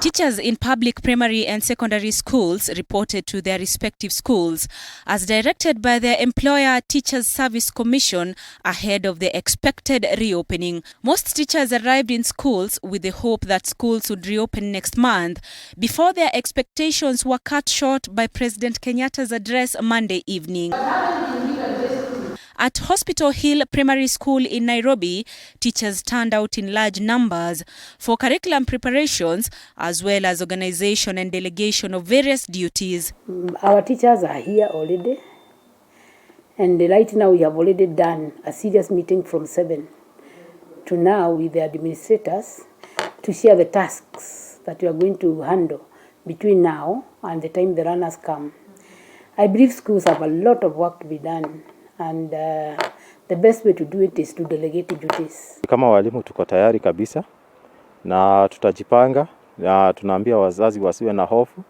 Teachers in public primary and secondary schools reported to their respective schools as directed by their employer Teachers Service Commission ahead of the expected reopening. Most teachers arrived in schools with the hope that schools would reopen next month before their expectations were cut short by President Kenyatta's address Monday evening. At Hospital Hill Primary School in Nairobi, teachers turned out in large numbers for curriculum preparations as well as organization and delegation of various duties. Our teachers are here already, and right now we have already done a serious meeting from 7 to now with the administrators to share the tasks that we are going to handle between now and the time the runners come. I believe schools have a lot of work to be done. And the best way to do it is to delegate duties. Kama walimu tuko tayari kabisa na tutajipanga, na tunaambia wazazi wasiwe na hofu.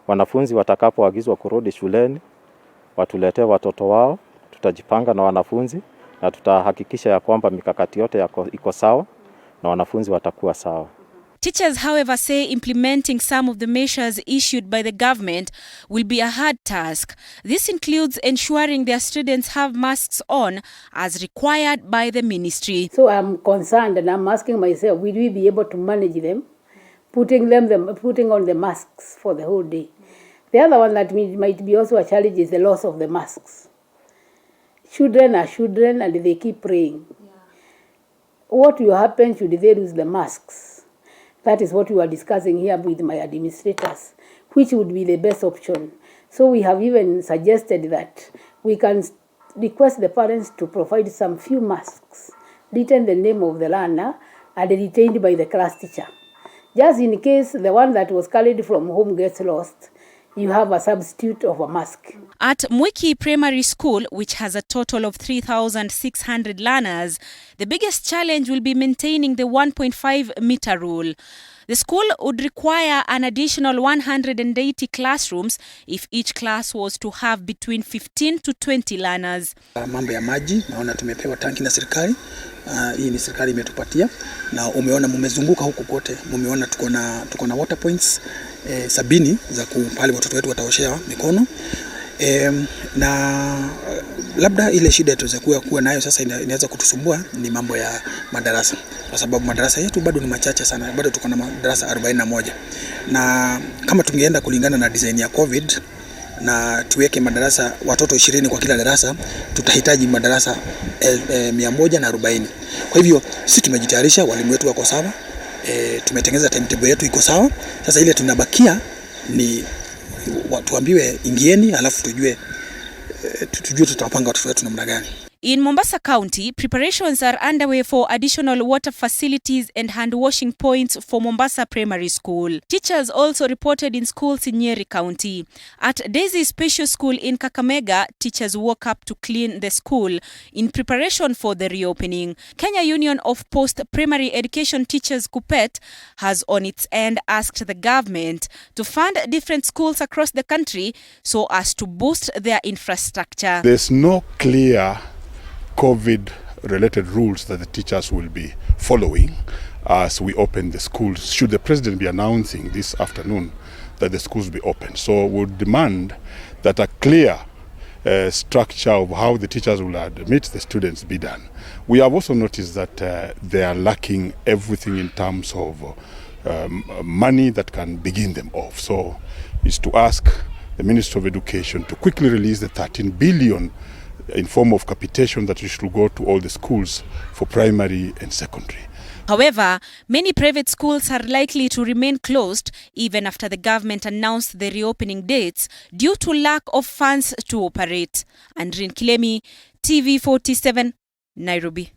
Wanafunzi watakapoagizwa kurudi shuleni watuletee watoto wao, tutajipanga na wanafunzi na tutahakikisha ya kwamba mikakati yote iko sawa na wanafunzi watakuwa sawa. Teachers, however, say implementing some of the measures issued by the government will be a hard task. This includes ensuring their students have masks on as required by the ministry. So I'm concerned and I'm asking myself, will we be able to manage them, putting on the masks for the whole day? The other one that might be also a challenge is the loss of the masks. Children are children and they keep praying. Yeah. What will happen should they lose the masks? That is what we were discussing here with my administrators, which would be the best option. So we have even suggested that we can request the parents to provide some few masks, written the name of the learner and retained by the class teacher. Just in case the one that was carried from home gets lost, you have a substitute of a mask. At Mwiki Primary School, which has a total of 3,600 learners, the biggest challenge will be maintaining the 1.5-meter rule. The school would require an additional 180 classrooms if each class was to have between 15 to 20 learners. Mambo ya maji, naona tumepewa tanki na serikali. Hii ni serikali imetupatia, na umeona mumezunguka huku kote, mumeona tuko na water points 70 za pale watoto wetu wataoshea mikono. Na labda ile shida tuweza kuwa nayo sasa inaweza kutusumbua ni mambo ya madarasa, kwa sababu madarasa yetu bado ni machache sana, bado tuko na madarasa 41, na kama tungeenda kulingana na design ya COVID na tuweke madarasa watoto 20 kwa kila darasa, tutahitaji madarasa 140. Kwa hivyo sisi tumejitayarisha, walimu wetu wako sawa, tumetengeneza timetable yetu iko sawa. Sasa ile tunabakia ni tuambiwe ingieni, alafu tujue tutapanga watoto wetu namna gani. In Mombasa County, preparations are underway for additional water facilities and hand-washing points for Mombasa Primary School. Teachers also reported in schools in Nyeri County. At Daisy Special School in Kakamega, teachers woke up to clean the school in preparation for the reopening. Kenya Union of Post-Primary Education Teachers KUPPET has on its end asked the government to fund different schools across the country so as to boost their infrastructure. There's no clear COVID-related rules that the teachers will be following as we open the schools. Should the president be announcing this afternoon that the schools be open? So we'll demand that a clear structure of how the teachers will admit the students be done. We have also noticed that they are lacking everything in terms of money that can begin them off. So it's to ask the Ministry of Education to quickly release the 13 billion in form of capitation that we should go to all the schools for primary and secondary. However, many private schools are likely to remain closed even after the government announced the reopening dates due to lack of funds to operate. Andrin Kilemi, TV47, Nairobi.